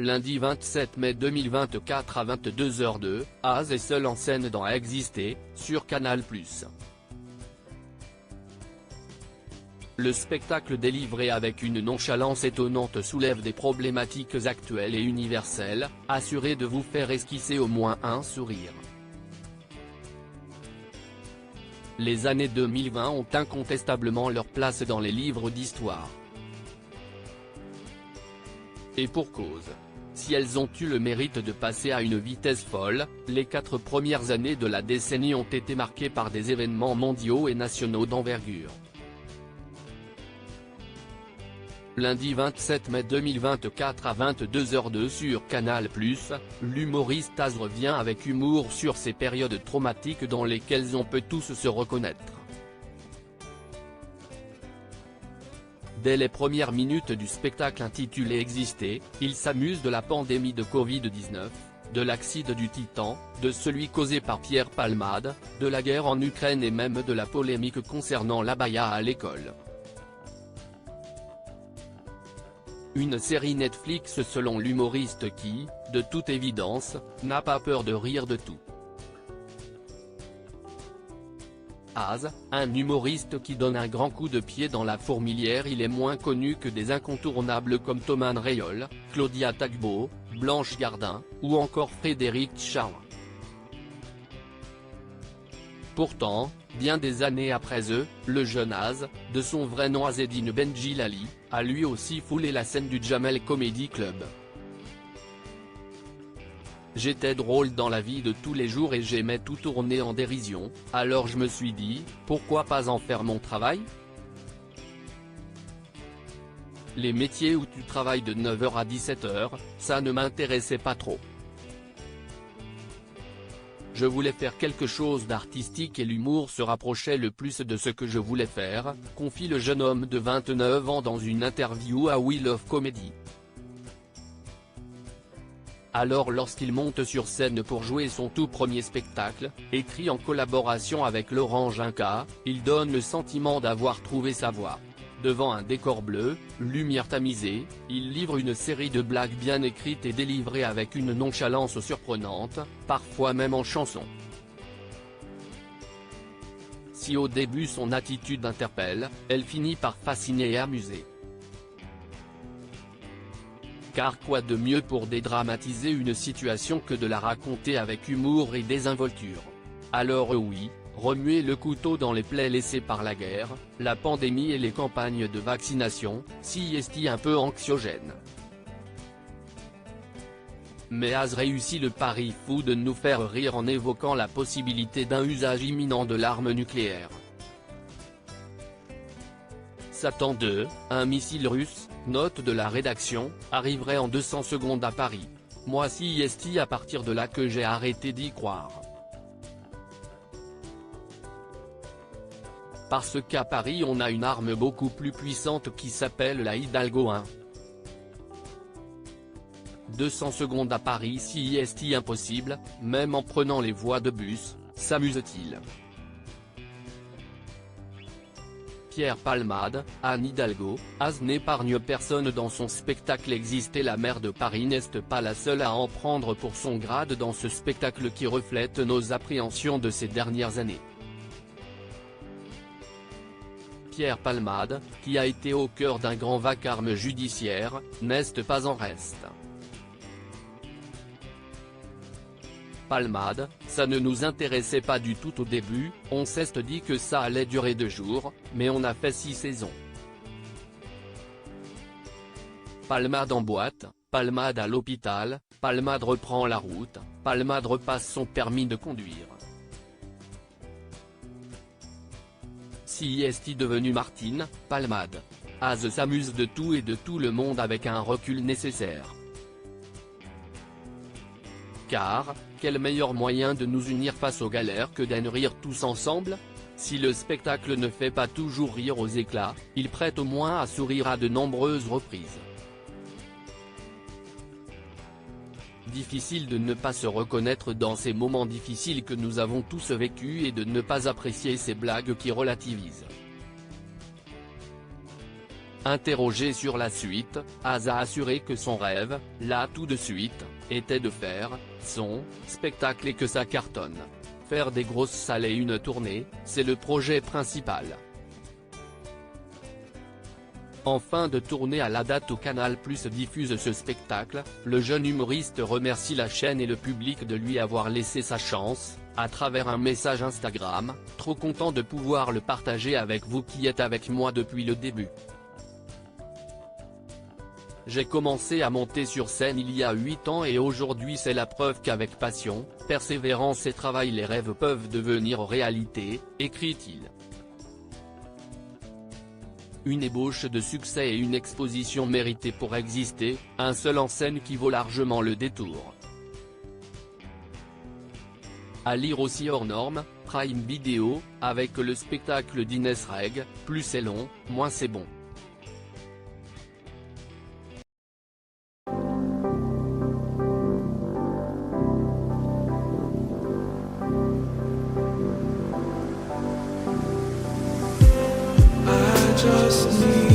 Lundi 27 mai 2024 à 22h02, Az est seul en scène dans Exister, sur Canal+. Le spectacle délivré avec une nonchalance étonnante soulève des problématiques actuelles et universelles, assuré de vous faire esquisser au moins un sourire. Les années 2020 ont incontestablement leur place dans les livres d'histoire. Et pour cause. Si elles ont eu le mérite de passer à une vitesse folle, les 4 premières années de la décennie ont été marquées par des événements mondiaux et nationaux d'envergure. Lundi 27 mai 2024 à 22h02 sur Canal+, l'humoriste Az revient avec humour sur ces périodes traumatiques dans lesquelles on peut tous se reconnaître. Dès les premières minutes du spectacle intitulé Exister, il s'amuse de la pandémie de Covid-19, de l'accident du Titan, de celui causé par Pierre Palmade, de la guerre en Ukraine et même de la polémique concernant l'abaya à l'école. Une série Netflix selon l'humoriste qui, de toute évidence, n'a pas peur de rire de tout. Az, un humoriste qui donne un grand coup de pied dans la fourmilière. Il est moins connu que des incontournables comme Thomas Rayol, Claudia Tagbo, Blanche Gardin, ou encore Frédéric Charles. Pourtant, bien des années après eux, le jeune Az, de son vrai nom Azzedine Benjilali, a lui aussi foulé la scène du Jamel Comedy Club. J'étais drôle dans la vie de tous les jours et j'aimais tout tourner en dérision, alors je me suis dit, pourquoi pas en faire mon travail ? Les métiers où tu travailles de 9h à 17h, ça ne m'intéressait pas trop. Je voulais faire quelque chose d'artistique et l'humour se rapprochait le plus de ce que je voulais faire, confie le jeune homme de 29 ans dans une interview à We Love Comedy. Alors lorsqu'il monte sur scène pour jouer son tout premier spectacle, écrit en collaboration avec Laurent Ginca, il donne le sentiment d'avoir trouvé sa voie. Devant un décor bleu, lumière tamisée, il livre une série de blagues bien écrites et délivrées avec une nonchalance surprenante, parfois même en chanson. Si au début son attitude interpelle, elle finit par fasciner et amuser. Car quoi de mieux pour dédramatiser une situation que de la raconter avec humour et désinvolture. Alors oui, remuer le couteau dans les plaies laissées par la guerre, la pandémie et les campagnes de vaccination, si est un peu anxiogène. Mais Az réussit le pari fou de nous faire rire en évoquant la possibilité d'un usage imminent de l'arme nucléaire. Satan 2, un missile russe, note de la rédaction, arriverait en 200 secondes à Paris. Moi si est à partir de là que j'ai arrêté d'y croire. Parce qu'à Paris on a une arme beaucoup plus puissante qui s'appelle la Hidalgo 1. 200 secondes à Paris si est impossible, même en prenant les voies de bus, s'amuse-t-il. Pierre Palmade, Anne Hidalgo, Az n'épargne personne dans son spectacle Exister. La maire de Paris n'est pas la seule à en prendre pour son grade dans ce spectacle qui reflète nos appréhensions de ces dernières années. Pierre Palmade, qui a été au cœur d'un grand vacarme judiciaire, n'est pas en reste. Palmade, ça ne nous intéressait pas du tout au début, on s'est dit que ça allait durer 2 jours, mais on a fait 6 saisons. Palmade en boîte, Palmade à l'hôpital, Palmade reprend la route, Palmade repasse son permis de conduire. Si est devenu Martine, Palmade. Az s'amuse de tout et de tout le monde avec un recul nécessaire. Car, quel meilleur moyen de nous unir face aux galères que d'en rire tous ensemble ? Si le spectacle ne fait pas toujours rire aux éclats, il prête au moins à sourire à de nombreuses reprises. Difficile de ne pas se reconnaître dans ces moments difficiles que nous avons tous vécus et de ne pas apprécier ces blagues qui relativisent. Interrogé sur la suite, Az a assuré que son rêve, là tout de suite, était de faire son spectacle et que ça cartonne. Faire des grosses salles et une tournée, c'est le projet principal. En fin de tournée à la date où Canal+ diffuse ce spectacle, le jeune humoriste remercie la chaîne et le public de lui avoir laissé sa chance, à travers un message Instagram, « Trop content de pouvoir le partager avec vous qui êtes avec moi depuis le début. J'ai commencé à monter sur scène il y a 8 ans et aujourd'hui c'est la preuve qu'avec passion, persévérance et travail les rêves peuvent devenir réalité », écrit-il. Une ébauche de succès et une exposition méritée pour exister, un seul en scène qui vaut largement le détour. À lire aussi hors norme, Prime Video, avec le spectacle d'Inès Reg, « Plus c'est long, moins c'est bon ». Just need